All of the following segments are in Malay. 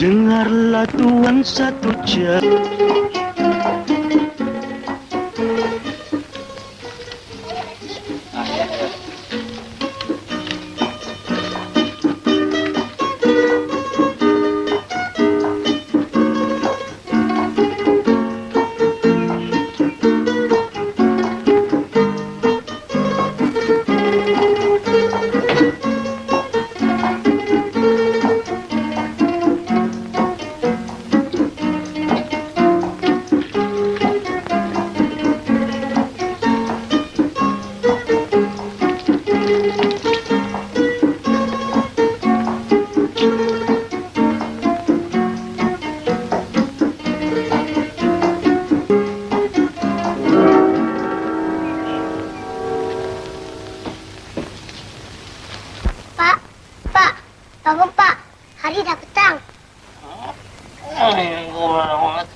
Dengarlah Tuhan satu cara.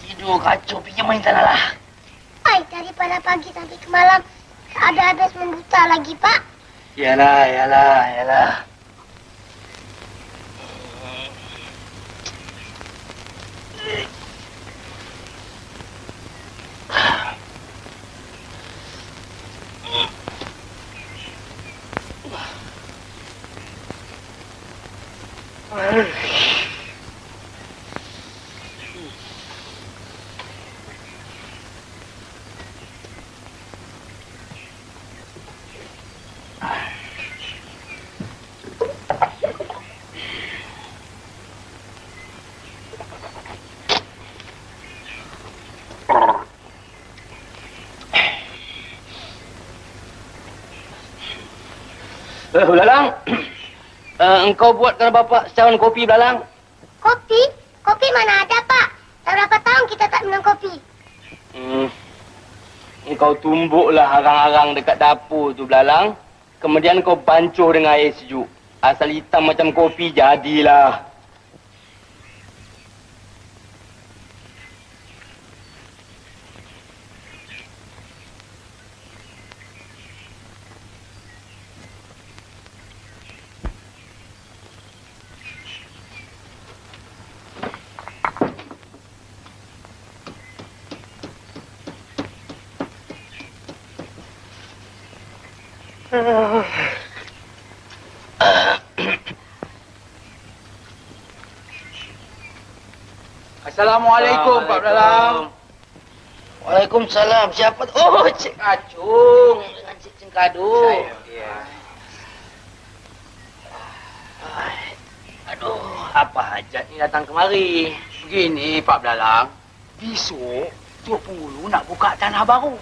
Tidur kacau, pergi main tanah lah. Daripada pagi sampai ke malam, ada habis membuta lagi, Pak. Yalah. Belalang, engkau buatkan bapak secawan kopi, Belalang. Kopi? Kopi mana ada, Pak? Dah berapa tahun kita tak minum kopi? Engkau tumbuklah arang-arang dekat dapur tu, Belalang. Kemudian kau bancuh dengan air sejuk. Asal hitam macam kopi, jadilah. Assalamualaikum, Pak Belalang. Waalaikumsalam. Siapa? Oh, Cik Acung dengan Cik Cengkadu. Aduh, apa hajat ni datang kemari? Begini, Pak Belalang. Besok, Tok Pulu nak buka tanah baru.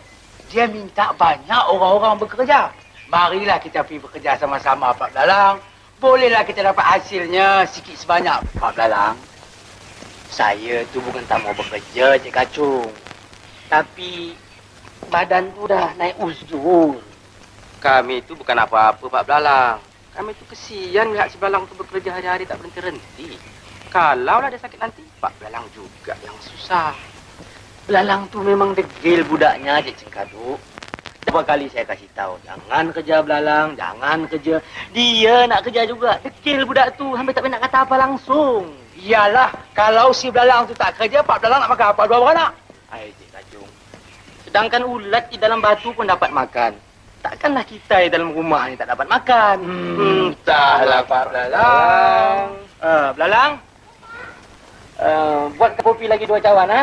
Dia minta banyak orang-orang bekerja. Marilah kita pergi bekerja sama-sama, Pak Belalang. Bolehlah kita dapat hasilnya sikit sebanyak, Pak Belalang. Saya tu bukan tak mau bekerja, Cik Kacung. Tapi badan tu dah naik uzur. Kami tu bukan apa-apa, Pak Belalang. Kami tu kesian lihat si Belalang tu bekerja hari-hari tak berhenti-henti. Kalaulah dia sakit nanti, Pak Belalang juga yang susah. Belalang tu memang degil budaknya, Cik Cengkadu. Berapa kali saya kasih tahu, jangan kerja Belalang, jangan kerja. Dia nak kerja juga. Degil budak tu, hampir tak nak kata apa langsung. Iyalah, kalau si Belalang tu tak kerja, Pak Belalang nak makan apa dua beranak? Hai, Cik Kacung. Sedangkan ulat di dalam batu pun dapat makan. Takkanlah kita di dalam rumah ni tak dapat makan. Entahlah, Pak Belalang. Belalang, buat kopi lagi 2 cawan, ha?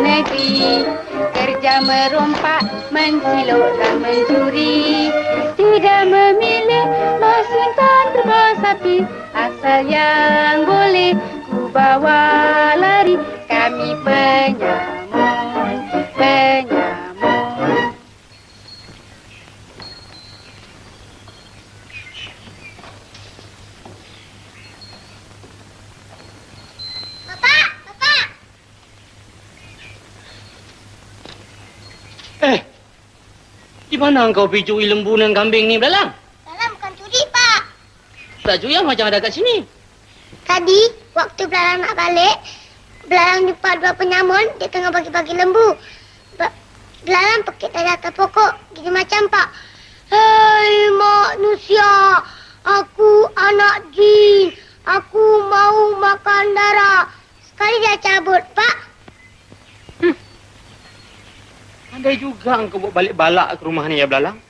negeri, kerja merompak, mensiluk dan mencuri. Tidak memilih masintan berbau sapi, asal yang boleh ku bawa lari. Kami penyamun, penyamun. Di mana engkau picui lembu dan kambing ni, Belalang? Belalang bukan curi, Pak. Tak curi macam ada kat sini. Tadi, waktu Belalang nak balik, Belalang jumpa dua penyamun, dia tengah bagi-bagi lembu. Belalang pekik dari atas pokok, gini macam, Pak. Hei manusia, aku anak jin, aku mau makan darah. Sekali dia cabut, Pak. Andai juga engkau buat balik balak ke rumah ni, ya Belalang.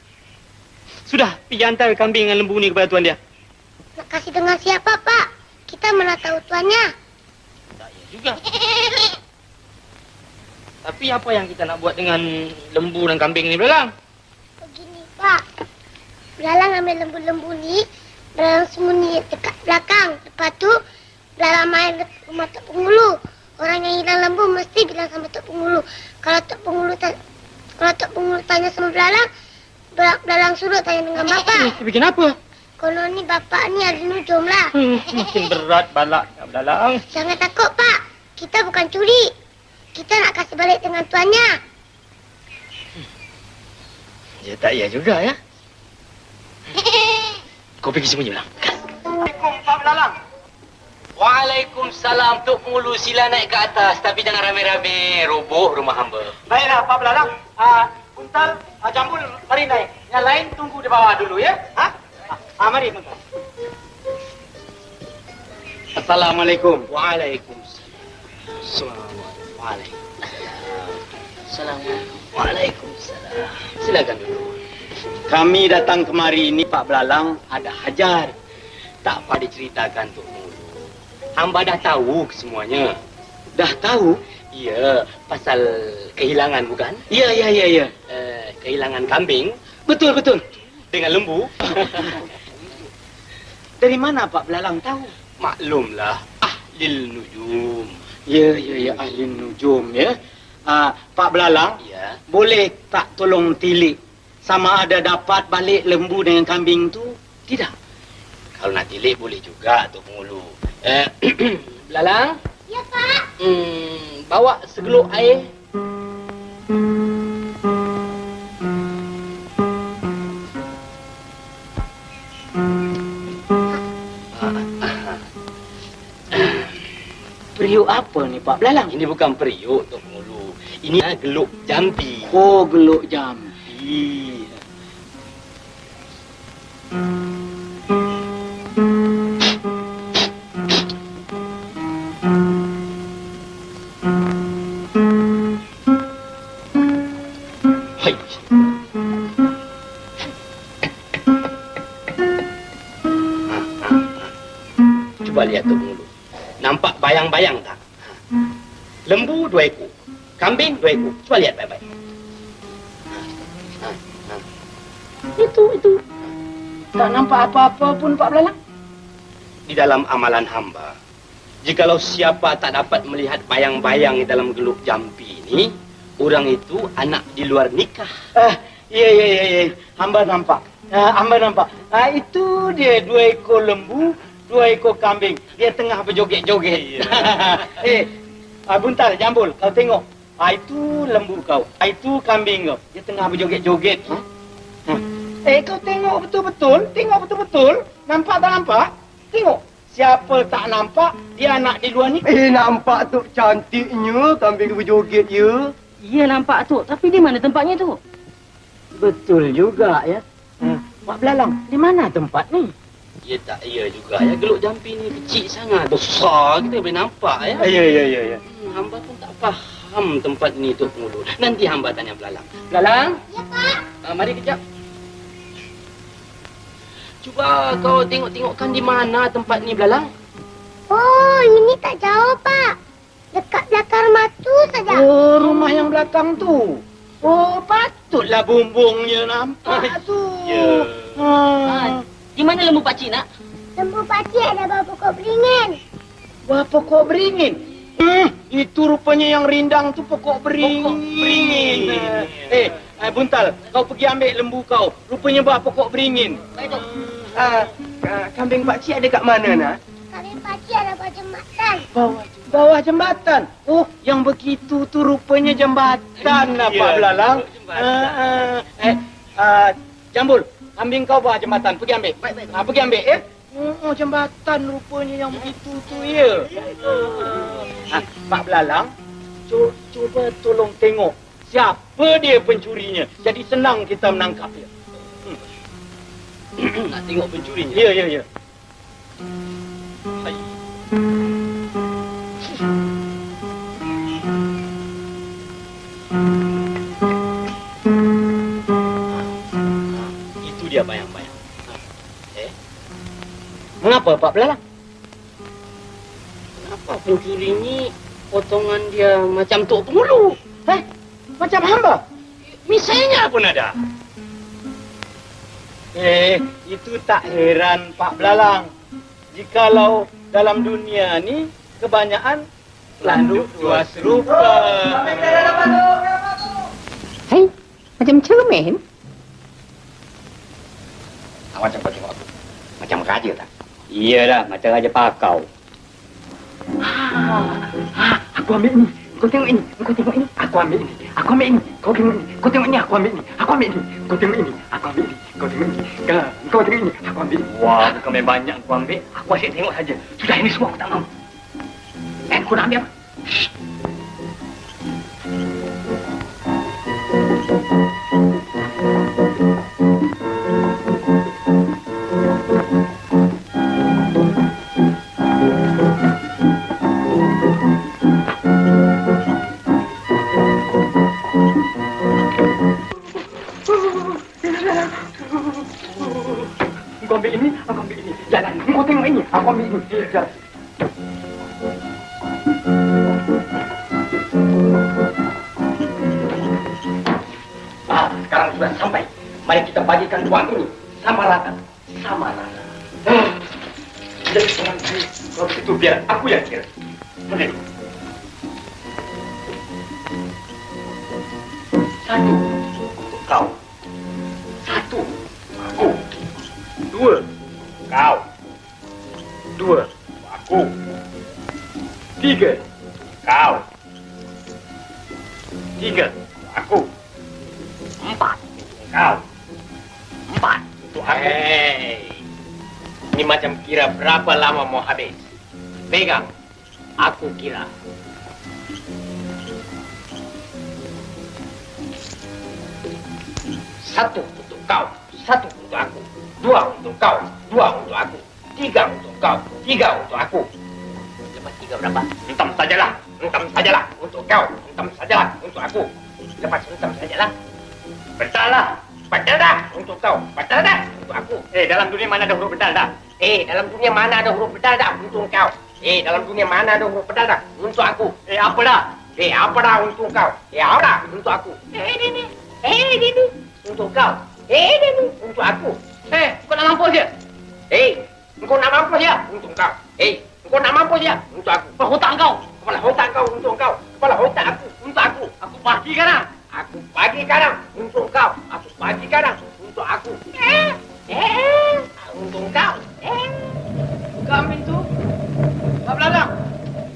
Sudah, pergi hantar kambing dengan lembu ni kepada tuan dia. Nak kasih dengan siapa, Pak? Kita mana tahu tuannya. Tak ya juga. Tapi apa yang kita nak buat dengan lembu dan kambing ni, Belalang? Begini, Pak. Belalang ambil lembu-lembu ni, Belalang sembunyi dekat belakang. Lepas tu, Belalang main rumah Tok Penghulu. Orang yang hilang lembu mesti bilang sama Tok Penghulu. Kalau Tok Penghulu tanya sama Belalang, Belalang suruh tanya dengan Bapak. Bikin apa? Kalau ni Bapak ni ada nujum lah. Mungkin berat balak, ya Belalang. Jangan takut, Pak. Kita bukan curi. Kita nak kasih balik dengan tuannya. Ya tak ya juga, ya. Kau pergi sembunyi, Belalang. Assalamualaikum, Pak Belalang. Waalaikumsalam, Tok Penghulu. Sila naik ke atas, tapi jangan rame-rame roboh rumah hamba. Baiklah, Pak Belalang. Kuntal, Jambul, mari naik. Yang lain tunggu di bawah dulu, ya? Mari, Kuntal. Assalamualaikum. Waalaikumsalam. Assalamualaikum. Waalaikumsalam. Silakan dulu. Kami datang kemari ini, Pak Belalang, ada hajar. Tak apa diceritakan, Tok Penghulu. Hamba dah tahu kesemuanya. Dah tahu? Ya, pasal kehilangan bukan? Ya. Kehilangan kambing Betul. dengan lembu. Dari mana Pak Belalang tahu? Maklumlah, ahlil nujum. Ya, ahli nujum, ya. Pak Belalang, Ya. boleh tak tolong tilik sama ada dapat balik lembu dengan kambing tu? Tidak. Kalau nak tilik boleh juga, Tok Penghulu. Belalang, Ya, Pak. bawa segeluk air. Periuk apa ni Pak Belalang? Ini bukan periuk, Tok Penghulu. Ini geluk jampi. Oh, geluk jampi. Hai. Cuba lihat, Tok Penghulu. Nampak bayang-bayang tak? Lembu 2 ekor. Kambing 2 ekor. Cuba lihat baik-baik. Itu. Tak nampak apa-apa pun Pak Belalang. Di dalam amalan hamba, jikalau siapa tak dapat melihat bayang-bayang di dalam geluk jampi ini, orang itu anak di luar nikah. Ya. Hamba nampak. Itu dia 2 ekor lembu, 2 ekor kambing. Dia tengah berjoget-joget. Buntal, Jambul, kau tengok. Itu lembu kau. Itu kambing kau. Dia tengah berjoget-joget. Kau tengok betul-betul. Tengok betul-betul. Nampak tak nampak? Tengok. Siapa tak nampak, dia anak di luar ni. Nampak tu cantiknya kambing berjoget ya. Ya nampak tu, tapi di mana tempatnya tu? Betul juga ya. Pak Belalang, di mana tempat ni? Ya tak ya juga ya, geluk jampi ni kecil sangat. Besar kita boleh nampak ya. Ya. Hamba pun tak faham tempat ni, Tok Penghulu. Nanti hamba tanya Belalang. Belalang? Ya, Pak. Mari kejap. Cuba kau tengok-tengokkan di mana tempat ni, Belalang. Oh, ini tak jauh, Pak. Dekat belakang rumah tu saja. Oh, rumah yang belakang tu. Oh, patutlah Bumbungnya nampak. tu. Ya. Di mana lembu pakcik nak? Lembu pakcik ada bawah pokok beringin. Wah, pokok beringin. Itu rupanya yang rindang tu pokok beringin. Buntal, kau pergi ambil lembu kau. Rupanya buah pokok beringin. Kambing pakcik ada kat mana nak? Kambing pakcik ada bawah jembatan. Bawah jembatan. Oh, yang begitu tu rupanya jembatan lah, Pak Belalang. Jambul, kambing kau bawah jembatan. Pergi ambil. Pergi ambil, ya. Oh, jembatan rupanya yang begitu tu, ya. Pak Belalang, cuba tolong tengok siapa dia pencurinya. Jadi senang kita menangkap dia. Nak tengok pencurinya? Ya. Hai. Itu dia bayang-bayang. Mengapa, Pak Belalang? Kenapa pencuri ni potongan dia macam tok pengulu? Macam hamba? Misalnya pun ada. Itu tak heran, Pak Belalang. Jikalau dalam dunia ni kebanyakan landuk dua serupa. Hei, macam cermin. Macam kau tengok aku. Macam raja tak? Iya dah, macam Raja Pakau. Aku ambil ni. Kau tengok ini. Kau tengok ini. Aku ambil ini. Aku ambil ini. Kau tengok ini. Kau tengok ini. Aku ambil ini. Aku ambil ini. Kau tengok ini. Aku ambil ini. Kau tengok ini. Kau tengok ini. Aku ambil ini. Wah, bukan main banyak aku ambil. Aku asyik tengok saja. Sudah ini semua aku tak mahu. Kau nak ambil apa? Kau ambil ini, aku ambil ini. Jalan. Kau tengok ini, aku ambil ini. Jalan. Sekarang sudah sampai. Mari kita bagikan uang ini sama rata. Sama rata. Jadi sekarang kalau begitu biar aku yang kira. Mari. Satu untuk kau. Satu aku. Dua kau. Dua aku. Tiga kau. Tiga aku. Empat kau. Empat untuk aku. Ini macam kira berapa lama mau habis. Pegang. Aku kira. Satu untuk kau. Satu untuk aku. Dua untuk kau. Dua untuk aku. Tiga untuk kau. Tiga untuk aku. Lepas tiga berapa? Entam sajalah. Entam sajalah untuk kau. Entam sajalah untuk aku. Lepas entam sajalah. Betul lah. Betul dah untuk kau. Betul dah untuk aku. Dalam dunia mana ada huruf bedal dah? Dalam dunia mana ada huruf bedal dah untuk kau? Dalam dunia mana ada huruf bedal dah untuk aku? Apa dah? Apa dah untuk kau? Apa dah untuk aku? Ini. Untuk kau. Ini untuk aku. Kau nak mampus je? Engkau nak mampus ya untuk kau. Engkau nak mampus ya untuk aku. Kau hutang kau. Kepala otak kau untuk kau. Kepala otak aku untuk aku. Aku bagi sekarang. Aku bagi kadang untuk kau. Aku bagi kadang untuk aku. Untuk kau. Kambing tu, Pak Belalang.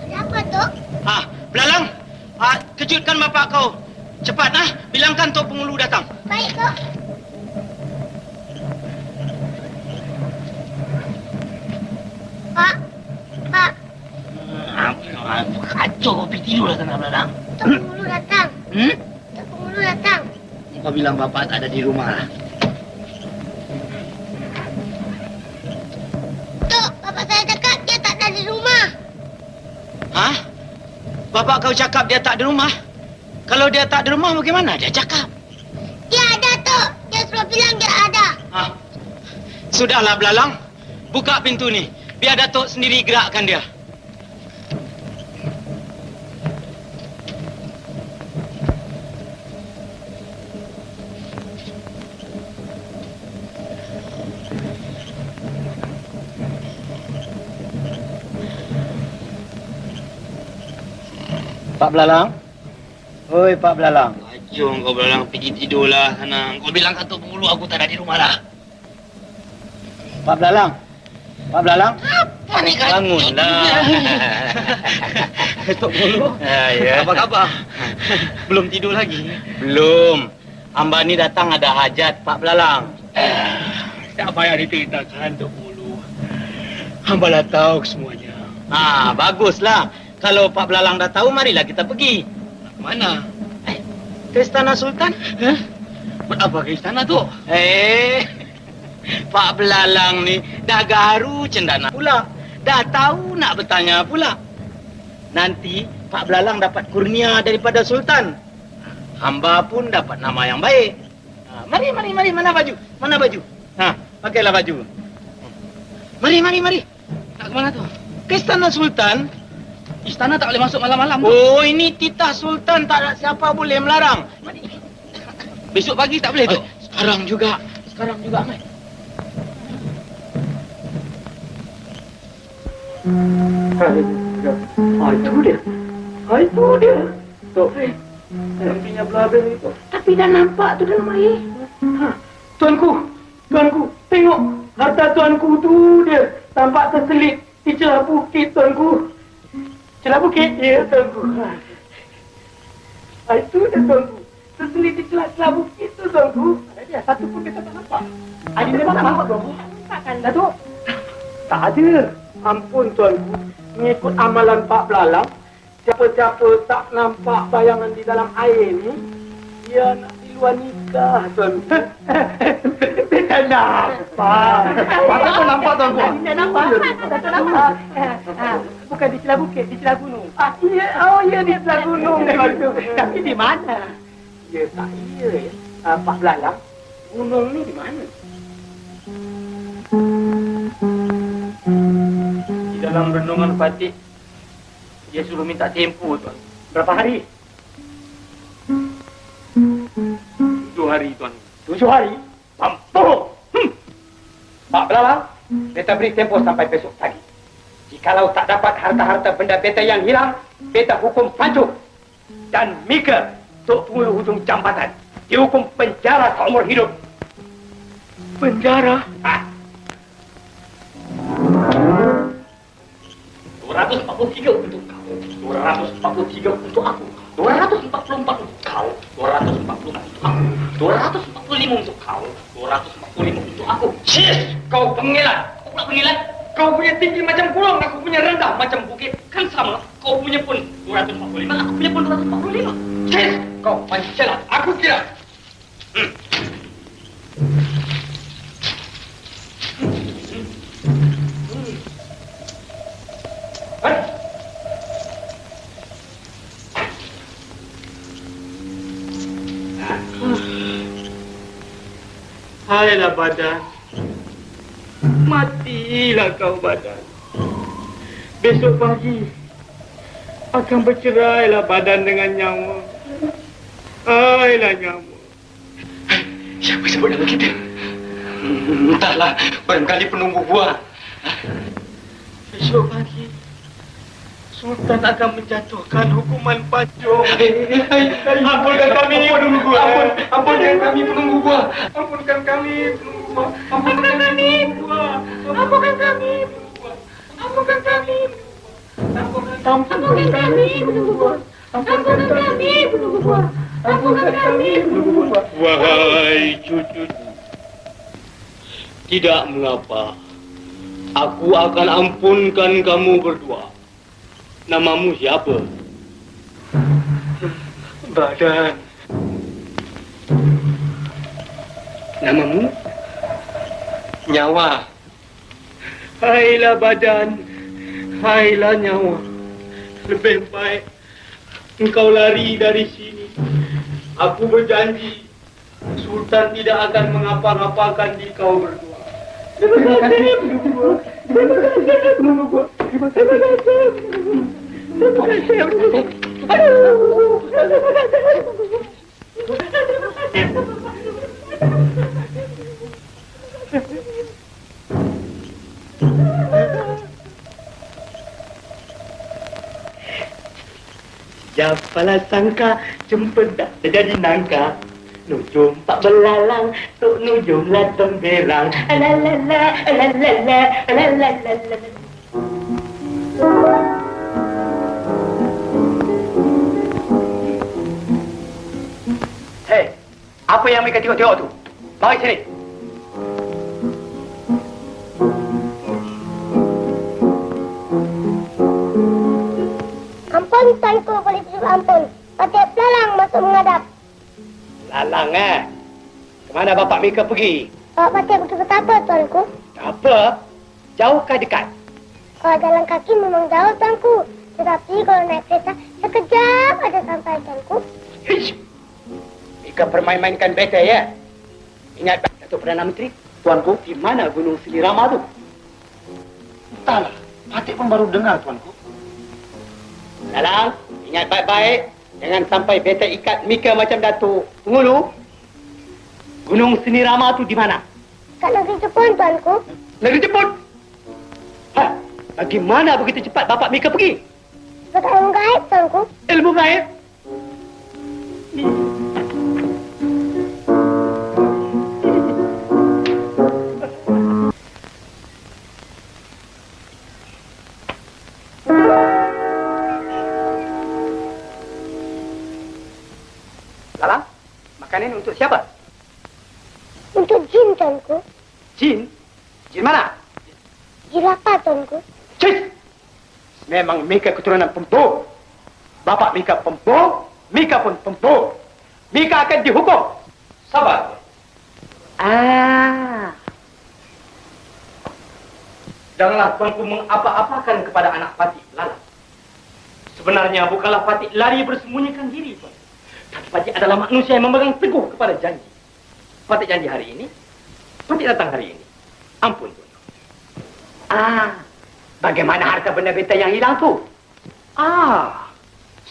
Ada apa, Tok? Belalang. Kejutkan bapak kau. Cepat, bilangkan Tok Pengulu datang. Baik, Tok. Pak. Kacau kau pergi tidur lah tanah Belalang. Tok Pengulu datang. Tok Pengulu datang. Kau bilang bapak tak ada di rumah lah. Tok, bapak saya cakap dia tak ada di rumah. Bapak kau cakap dia tak ada rumah? Kalau dia tak ada rumah, bagaimana dia cakap? Dia ada, Tok. Dia suruh bilang dia ada. Sudahlah, Belalang. Buka pintu ni. Biar Datuk sendiri gerakkan dia. Pak Belalang. Oi, Pak Belalang. Jom kau Belalang pergi tidurlah sana. Kau bilang Datuk Pengulu aku tak ada di rumah dah. Pak Belalang. Pak Belalang. Apa ni kan? Bangunlah. Datuk Pengulu. Ya. Apa khabar? Belum tidur lagi? Belum. Hamba ni datang ada hajat, Pak Belalang. Tak payah diceritakan, Datuk Pengulu. Hamba dah tahu semuanya. Ah, baguslah. Kalau Pak Belalang dah tahu, marilah kita pergi. Mana? Ke Istana Sultan. Buat apa ke istana tu? Pak Belalang ni dah garu cendana pula. Dah tahu nak bertanya pula. Nanti Pak Belalang dapat kurnia daripada Sultan. Hamba pun dapat nama yang baik. Mari. Mana baju? Mana baju? Pakailah baju. Mari. Nak ke mana tu? Ke Istana Sultan. Istana tak boleh masuk malam-malam tu. Oh, ini titah Sultan. Tak ada siapa boleh melarang. Mari. Besok pagi tak boleh tu? Sekarang juga. Mari. Itu dia. Tuh. Sampingnya berada itu. Tapi dah nampak tu dalam air. Tuanku. Tengok. Harta tuanku tu dia. Tampak terselit di celah bukit, tuanku. Celah bukit? Ya, tuanku. Itu dia, tuanku. Terselit di celah bukit tu, tuanku. Ada satu pun kita tak nampak. Ada memang tak nampak, tuanku. Takkan, Datuk? Tak ada. Ampun, tuanku. Mengikut amalan Pak Belalang, siapa-siapa tak nampak bayangan di dalam air ni, dia nak di luar nikah, tuanku. Tidak nampak. Masa kau nampak, tuanku? Tidak nampak. Tak nampak. Bukan di celah bukit, di celah gunung. Ya, di celah gunung, tuanku. Tapi di mana? Ya, tak iya. Pak Belalang, gunung ni di mana? Di dalam renungan Fatih, dia suruh minta tempoh, tuan. Berapa hari? 7 hari, Tuan. 7 hari? Mampu! Pak Belalang, beta beri tempoh sampai besok pagi. Jikalau tak dapat harta-harta benda beta yang hilang, beta hukum pancuk. Dan Mika, Tok Pengulu Hujung Jambatan, dihukum penjara seumur hidup. Penjara? 243 untuk kau, 243 untuk aku, 244 untuk kau, 244 untuk aku, 245 untuk kau, 245 untuk aku. Cis, kau pengilat. Kau pula pengilat? Kau punya tinggi macam gunung, aku punya rendah macam bukit. Kan sama, kau punya pun 245, aku punya pun 245. Cis, kau pencelat. Aku kira. Hailah badan. Matilah kau badan. Besok pagi akan bercerailah badan dengan nyawa. Hailah nyawa. Siapa sebut nama kita? Entahlah, barangkali penunggu buah. Besok pagi Sultan akan menjatuhkan hukuman pancung. Ampunkan kami, penunggu buah. Ampunkan kami, penunggu buah. Ampunkan kami, penunggu buah. Ampunkan kami, buah. Ampunkan kami, buah. Ampunkan kami, ampunkan kami, penunggu buah. Ampunkan kami, penunggu buah. Ampunkan kami, penunggu buah. Wahai cucuku, tidak mengapa. Aku akan ampunkan kamu berdua. Namamu siapa? Badan. Namamu? Nyawa. Hailah badan, hailah nyawa. Lebih baik engkau lari dari sini. Aku berjanji Sultan tidak akan mengapa-ngapakan di kau berdua. Terima kasih, penunggu. Terima kasih, penunggu. Terima kasih. Terima kasih. Aduh. Jam Apalah sangka cempedak jadi nangka. Nujum tak belalang, tuk nujum lah temberang. Alalala, alalala, alalala. Hei, apa yang mereka tengok-tengok tu? Mari sini. Ampun, tuanku, boleh suruh ampun. Patip Belalang masuk menghadap. Lalang Kemana Bapak Mika pergi? Bapak Patip pergi betapa, tuanku? Apa? Jauh ke dekat? Kalau jalan kaki memang jauh, tuanku. Tetapi kalau naik kereta, sekejap aja sampai, tuanku. Hish! Mika permain-mainkan beta ya? Ingat Datuk Perdana Menteri? Tuanku, di mana Gunung Selirama tu? Entahlah, Patip pun baru dengar, tuanku. Lalang, ingat baik-baik. Jangan sampai beta ikat Mika macam Datuk Pengulu. Gunung Selirama tu di mana? Kat negeri Jepun, tuanku. Negeri Jepun? Bagaimana begitu cepat Bapak Mika pergi? Sebab ilmu gaib, tuanku. Ilmu gaib? Lalang, makanan ini untuk siapa? Untuk jin, tuanku. Jin? Jin mana? Jirafah, tuanku. Cik! Memang Mika keturunan pembunuh. Bapak Mika pembunuh, Mika pun pembunuh. Mika akan dihukum. Sabar. Janganlah tuanku mengapa-apakan kepada anak Patih Lalang. Sebenarnya bukanlah Patih lari bersembunyikan diri, tuan. Tapi Patih adalah manusia yang memegang teguh kepada janji. Patih janji hari ini, Patih datang hari ini. Ampun, tuan. Bagaimana harta benda beta yang hilang tu?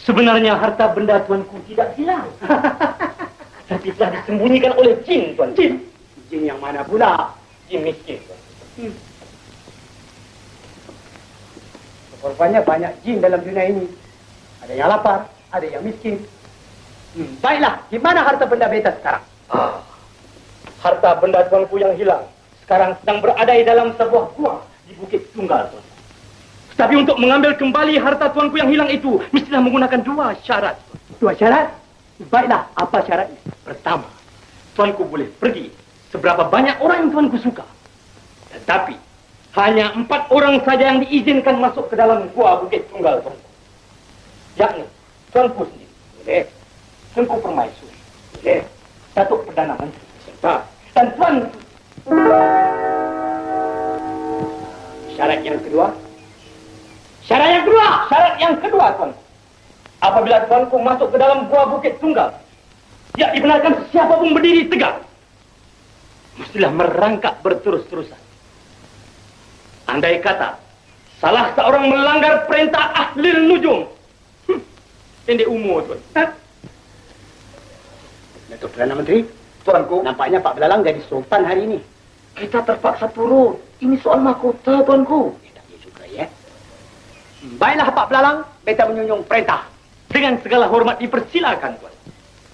Sebenarnya harta benda tuanku tidak hilang. Tapi telah disembunyikan oleh jin, tuan. Jin? Jin yang mana pula? Jin miskin, tuan. Rupanya banyak jin dalam dunia ini. Ada yang lapar, ada yang miskin. Baiklah, di mana harta benda beta sekarang? Harta benda tuanku yang hilang sekarang sedang berada di dalam sebuah gua di Bukit Tunggal, tuan. Tapi untuk mengambil kembali harta tuanku yang hilang itu, mestilah menggunakan dua syarat. Dua syarat? Baiklah, apa syaratnya? Pertama, tuanku boleh pergi seberapa banyak orang yang tuanku suka. Tetapi, hanya 4 orang saja yang diizinkan masuk ke dalam gua Bukit Tunggal, tuanku. Yakni, tuanku sendiri. Boleh. Tengku Permaisuri. Boleh. Datuk Perdana Menteri. Dan tuanku. Syarat yang kedua. Syarat yang kedua, tuanku. Apabila tuanku masuk ke dalam gua Bukit Tunggal, tidak dibenarkan siapa pun berdiri tegak. Mestilah merangkak berterus-terusan. Andai kata salah seorang melanggar perintah Ahlil Nujum, pendek umur, tuan. Datuk Perdana Menteri, tuanku, nampaknya Pak Belalang jadi sultan hari ini. Kita terpaksa turun. Ini soal mahkota, tuanku. Tak juga, ya. Baiklah, Pak Belalang, beta menyunjung perintah. Dengan segala hormat dipersilakan, tuan.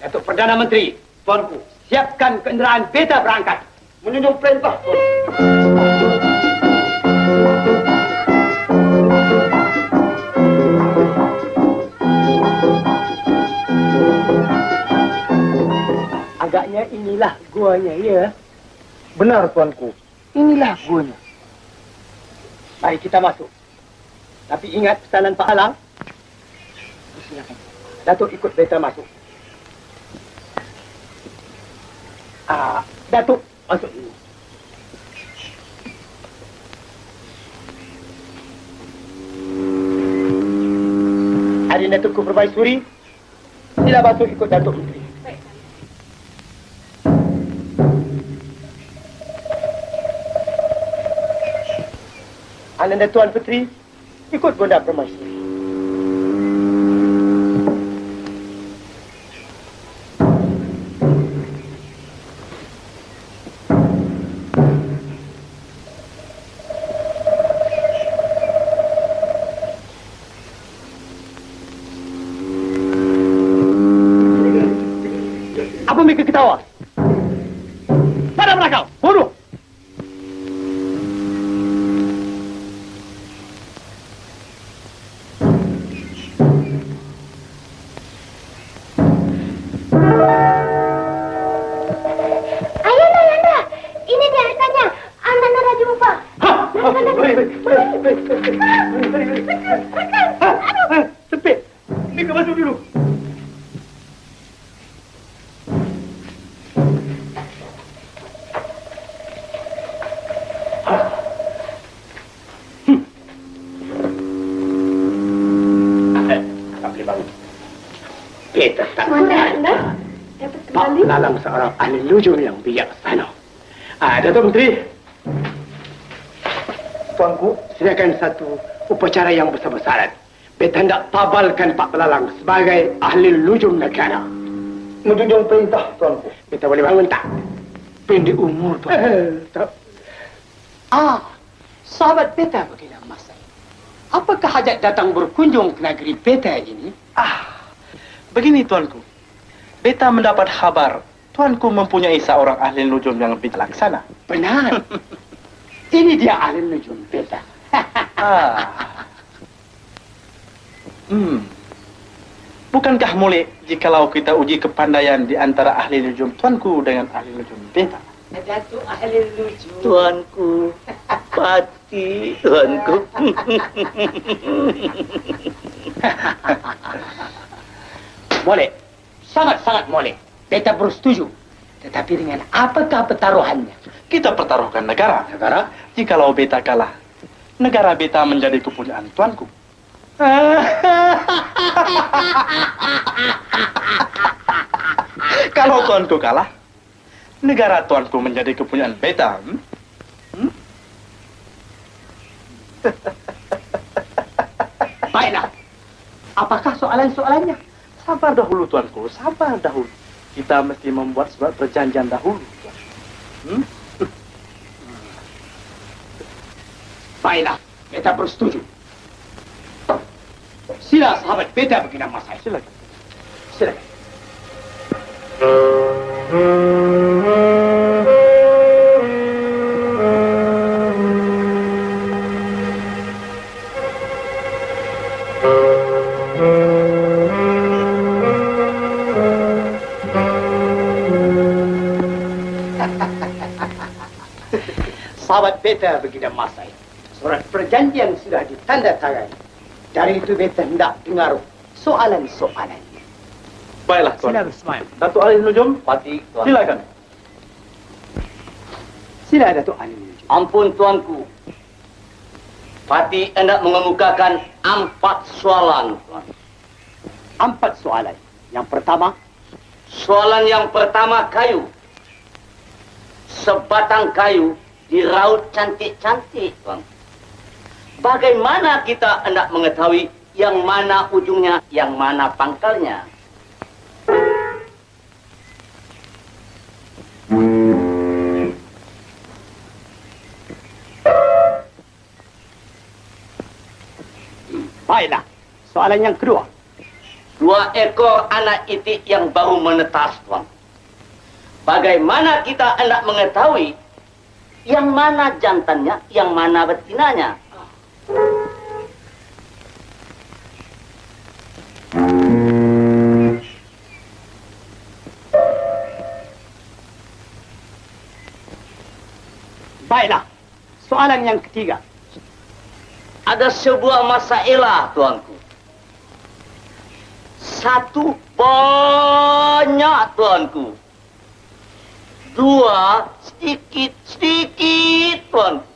Datuk Perdana Menteri, tuanku, siapkan kenderaan beta berangkat. Menyunjung perintah, tuan. Agaknya inilah guanya, ya. Benar, tuanku. Inilah guanya. Mari kita masuk. Tapi ingat pesanan Pak Alang. Silakan. Datuk ikut beta masuk. Datuk masuk dulu. Hari Datukku Permaisuri, sila masuk ikut Datuk Menteri. Ananda Tuan Puteri, ikut Bonda Permaisuri. Sempit. Ni kau masuk dulu. Tak boleh bangun. Kita tak Mana anda? Dapat Pak kembali? Lalang seorang ahli lujur yang bijaksana. Datuk Menteri. Tuanku, silakan satu upacara yang besar-besaran. Beta hendak tabalkan Pak Belalang sebagai ahli lujur negara. Menjunjung perintah, Tuanku. Beta boleh bangun tak? Pendek umur, Tuan. Sahabat beta begini Masai. Apakah hajat datang berkunjung ke negeri beta ini? Begini tuanku. Beta mendapat kabar tuanku mempunyai seorang ahli nujum yang bijaksana. Benar. Ini dia ahli nujum beta. Bukankah boleh jikalau kita uji kepandaian di antara ahli nujum tuanku dengan ahli nujum beta? Datuk ahli nujum. Tuanku, pati tuanku. Boleh. Sangat-sangat boleh. Beta bersetuju. Tetapi dengan apakah pertaruhannya? Kita pertaruhkan negara. Negara? Jikalau beta kalah, negara beta menjadi kepunyaan tuanku. Kalau tuanku kalah, negara tuanku menjadi kepunyaan beta. Baiklah. Apakah soalan-soalannya? Sabar dahulu tuanku, sabar dahulu. Kita mesti membuat surat perjanjian dahulu. Baiklah. Beta bersetuju. Sila sahabat beta begini Masai. Silakan. Silakan. Sahabat beta begini Masai. Surat perjanjian sudah ditandatangani. Dari itu beta hendak dengar soalan-soalan. Baiklah tuan. Sila bersemayam. Datuk ahli nujum, Pati tuanku. silakan. Sila Datuk ahli nujum. Ampun tuanku. Pati hendak mengemukakan 4 soalan tuan. 4 soalan. Yang pertama, Soalan yang pertama kayu. Sebatang kayu diraut cantik-cantik tuan. Bagaimana kita hendak mengetahui yang mana ujungnya, yang mana pangkalnya? baiklah. Soalan yang kedua. 2 ekor anak itik yang baru menetas tuan. Bagaimana kita hendak mengetahui yang mana jantannya, yang mana betinanya? Baiklah. Soalan yang ketiga. Ada sebuah masalah tuanku. 1 banyak tuanku. 2 sedikit-sedikit tuanku.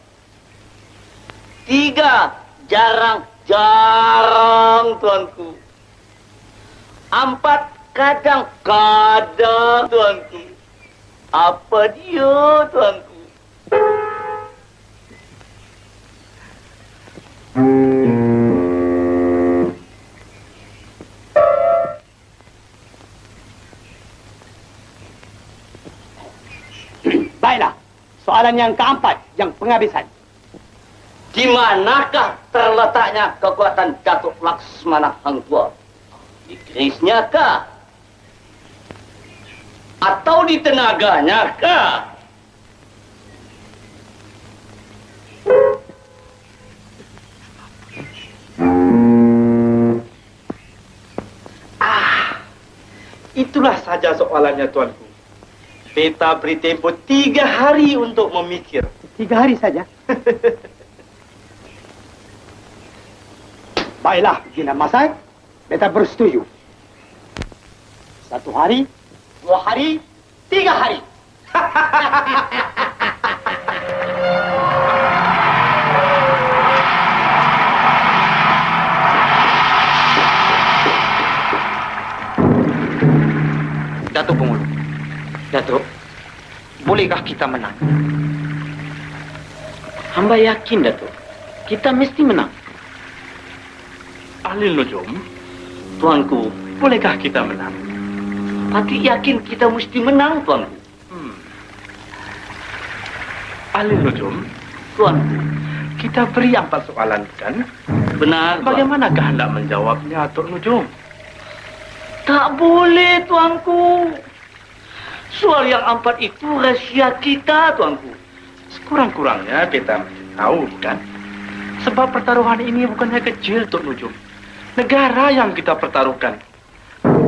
3 jarang-jarang tuanku. 4 kadang-kadang tuanku. Apa dia tuanku? Baiklah. Soalan yang keempat, yang penghabisan. Di manakah terletaknya kekuatan Datuk Laksmana Hang Tuah? Di kerisnya kah? Atau di tenaganya kah? Itulah saja soalannya tuanku. Beta beri tempoh 3 hari untuk memikir. 3 hari saja. Baiklah, Gina Masai. Beta bersetuju. 1 hari, 2 hari, 3 hari. Datuk Pengulu. Datuk, bolehkah kita menang? Hamba yakin, Datuk. Kita mesti menang. Ahli Nujum, tuanku, bolehkah kita menang? Patut yakin kita mesti menang, tuanku. Ahli Nujum, tuanku, kita beri 4 soalan, kan? Benar, Tuan. Bagaimanakah hendak menjawabnya, Tok Nujum? Tak boleh, tuanku. Soal yang 4 itu rahasia kita, tuanku. Sekurang-kurangnya kita tahu, kan? Sebab pertaruhan ini bukannya kecil, Tok Nujum. Negara yang kita pertaruhkan.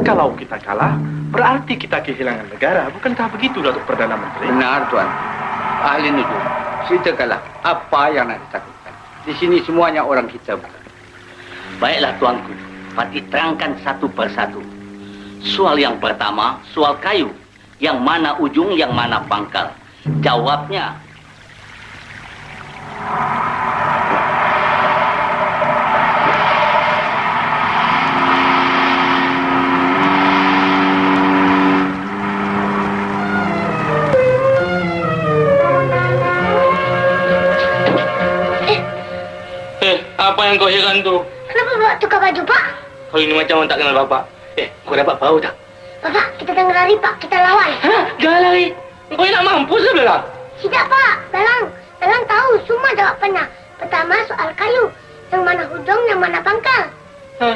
Kalau kita kalah, berarti kita kehilangan negara. Bukankah begitu, Datuk Perdana Menteri? Benar, Tuan. Ahli Nujum, ceritakanlah apa yang nak ditakutkan. Di sini semuanya orang kita bukan. Baiklah, tuanku. Patut terangkan satu persatu. Soal yang pertama, soal kayu. Yang mana ujung, yang mana pangkal. Jawabnya. Apa yang kau heran tu? Kenapa bawa tukar baju, Pak? Kau ini macam orang tak kenal bapak. Kau dapat bau tak? Bapak, kita tengah lari, Pak. Kita lawan. Hah? Jangan lari. Kau nak mampus ke Belalang? Tidak, Pak. Belang tahu semua jawapannya. Pertama, soal kayu. Yang mana hujung, yang mana pangkal. Hah?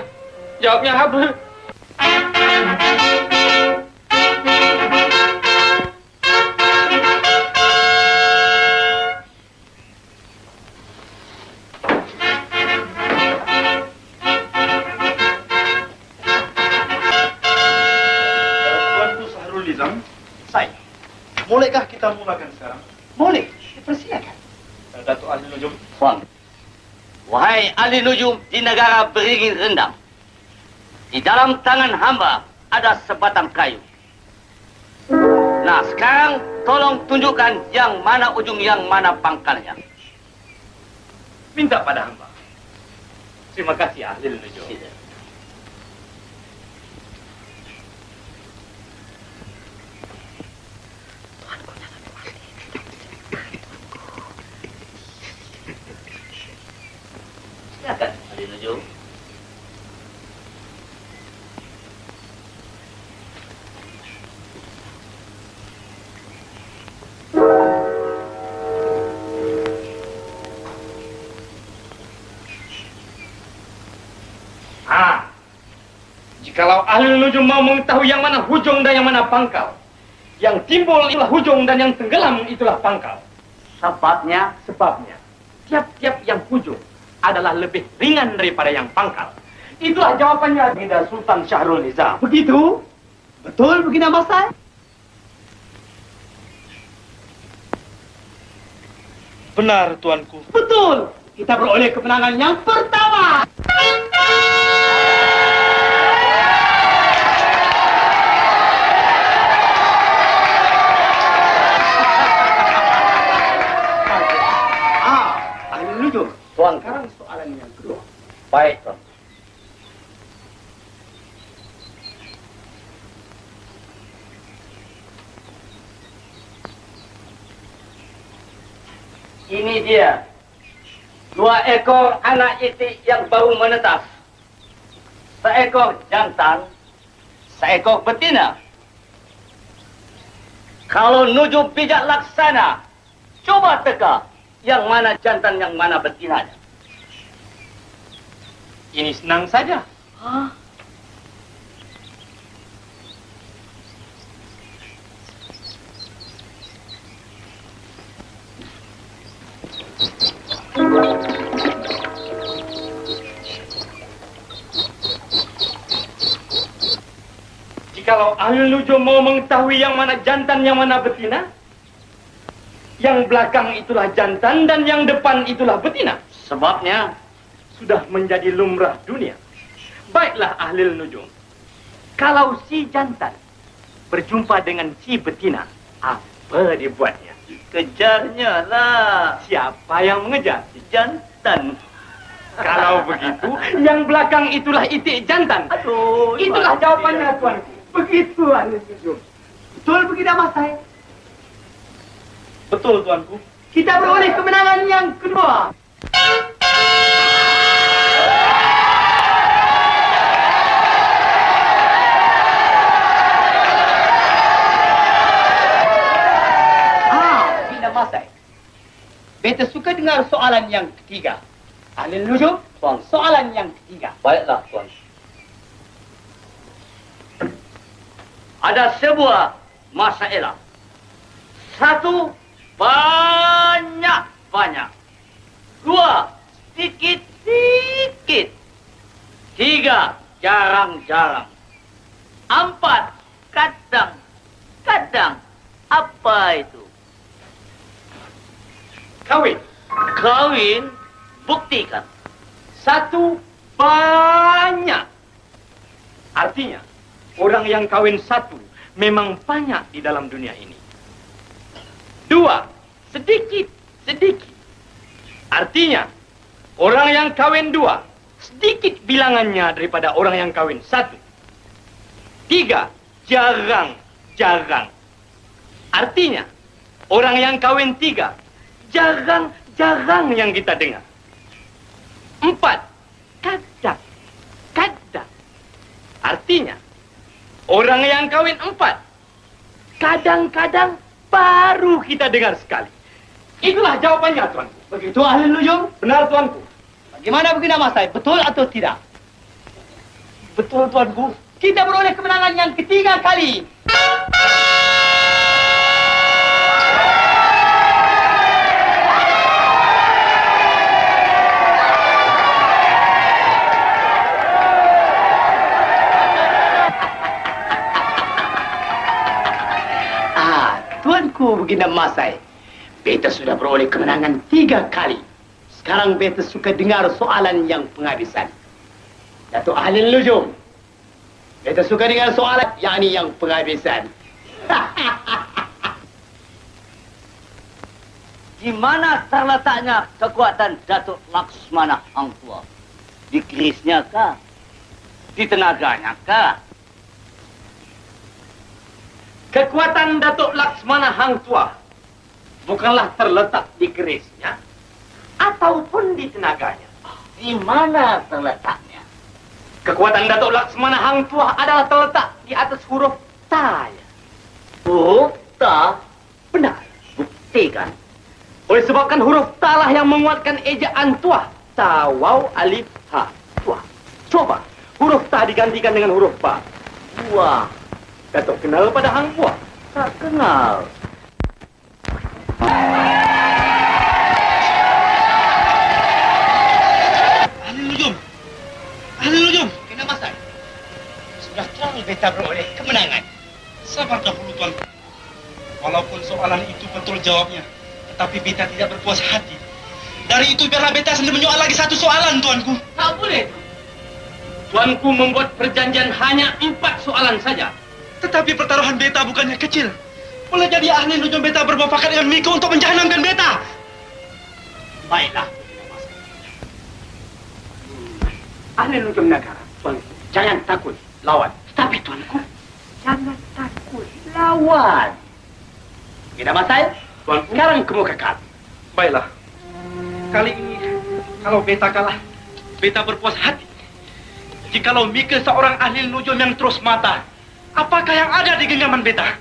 Jawabnya apa? Bolehkah kita mulakan sekarang? Boleh. Dipersilakan. Datuk Ahli Nujum. Tuan. Wahai ahli nujum di negara beringin rendang. Di dalam tangan hamba ada sebatang kayu. Nah, sekarang tolong tunjukkan yang mana ujung, yang mana pangkalnya. Minta pada hamba. Terima kasih ahli nujum. Silakan ahli nujum. Jikalau ahli nujum mau mengetahui yang mana hujung dan yang mana pangkal, yang timbul itulah hujung dan yang tenggelam itulah pangkal. Sebabnya, Tiap-tiap yang hujung adalah lebih ringan daripada yang pangkal. Itulah jawabannya Baginda Sultan Syahrul Nizam. Begitu? Betul, Baginda Masai? Benar, tuanku. Betul. Kita beroleh kemenangan yang pertama. Ahli nujum. tuan. Sekarang soalan yang kedua. Baik, tuan. Ini dia. 2 ekor anak itik yang baru menetas. Seekor jantan, seekor betina. Kalau nujum bijak laksana, coba teka yang mana jantan, yang mana betinanya. Ini senang saja. Hah? Jikalau ahli nujum mau mengetahui yang mana jantan, yang mana betina, yang belakang itulah jantan dan yang depan itulah betina. Sebabnya, sudah menjadi lumrah dunia. Baiklah ahli nujum. Kalau si jantan berjumpa dengan si betina, apa dibuatnya? Kejarnya lah. Siapa yang mengejar? Si jantan. Kalau begitu, yang belakang itulah itik jantan. Aduh, Itulah jawabannya, tuanku. Begitu ahli nujum. Betul begitu Mas saya? Betul, tuanku. Kita beroleh kemenangan yang kedua. Bina Masai. Beta suka dengar soalan yang ketiga. Ahli nujum, soalan yang ketiga. Baiklah, Tuan. Ada sebuah masalah. Satu, banyak-banyak. Dua, sedikit-sedikit. Tiga, jarang-jarang. Empat, kadang-kadang. Apa itu? Kawin. Kawin, buktikan. Satu, banyak. Artinya, orang yang kawin satu memang banyak di dalam dunia ini. Dua, sedikit-sedikit. Artinya, orang yang kawin dua, sedikit bilangannya daripada orang yang kawin satu. Tiga, jarang-jarang. Artinya, orang yang kawin tiga, jarang-jarang yang kita dengar. Empat, kadang-kadang. Artinya, orang yang kawin empat, kadang-kadang baru kita dengar sekali. Itulah jawabannya, tuanku. Begitu ahli nujum? Benar, tuanku. Bagaimana Bina Masai? Betul atau tidak? Betul, tuanku. Kita beroleh kemenangan yang ketiga kali. Tuanku Bina Masai, beta sudah beroleh kemenangan 3 kali. Sekarang beta suka dengar soalan yang penghabisan. Datuk ahli nujum, beta suka dengar soalan yakni yang penghabisan. Di mana terletaknya kekuatan Datuk Laksmana Hang Tua? Di kerisnya kah? Di tenaganya kah? Kekuatan Datuk Laksmana Hang Tua bukanlah terletak di kerisnya ataupun di tenaganya. Di mana terletaknya? Kekuatan Datuk Laksmana Hang Tua adalah terletak di atas huruf Ta. Huruf Ta? Benar. Buktikan. Oleh sebabkan huruf Ta lah yang menguatkan ejaan Tua. Ta, waw, alif, ha. Tua. Coba, huruf Ta digantikan dengan huruf Ba. Wah, Datuk kenal pada Hang Tua? tak kenal. Ahli nujum, Bina Masai. Sudah terang beta beroleh kemenangan. Sabar dahulu, Tuan. Walaupun soalan itu betul jawabnya, tetapi beta tidak berpuas hati. Dari itu biarlah beta sendiri menyoal lagi satu soalan, Tuanku. Tak boleh. Tuanku membuat perjanjian hanya 4 soalan saja. Tetapi pertaruhan beta bukannya kecil. Boleh jadi ahli nujum beta bermufakat dengan Miko untuk menjahanamkan beta. Baiklah. Ahli nujum negara, tuanku, jangan takut lawan. Tapi tuanku, jangan takut lawan. Bina Masai, tuanku, sekarang kamu kekal. Baiklah. Kali ini, kalau beta kalah, beta berpuas hati. Jikalau Mika seorang ahli nujum yang terus mata, apakah yang ada di genggaman beta?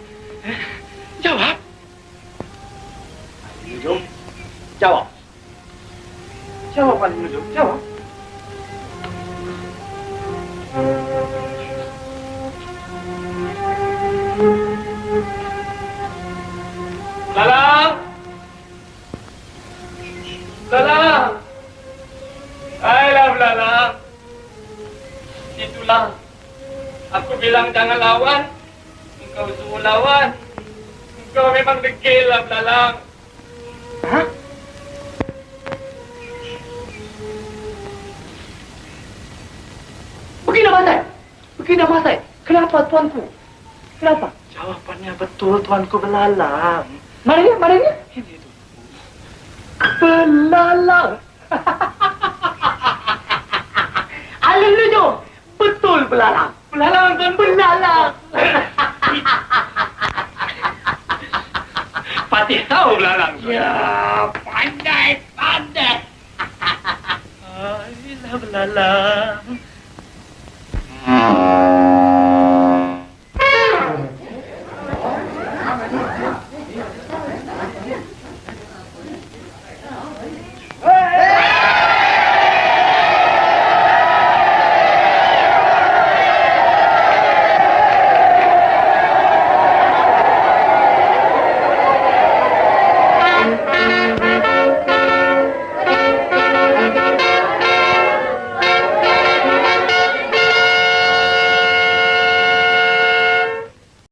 Jawab. Ahli nujum, jawab. Jawab, ahli nujum, jawab. Lalang! Lalang! Ayolah, Lalang. Itulah. Aku bilang jangan lawan. Engkau suruh lawan. Engkau memang degil lah, Lalang. Hah? Begini Masai. Kenapa tuanku? Kenapa? Jawabannya betul, Tuanku Belalang. Mana dia? Ini tu. Belalang. Haleluya. Betul belalang. Belalang kan belalang. Patih tahu belalang. Ya, pandai. Ayolah Belalang.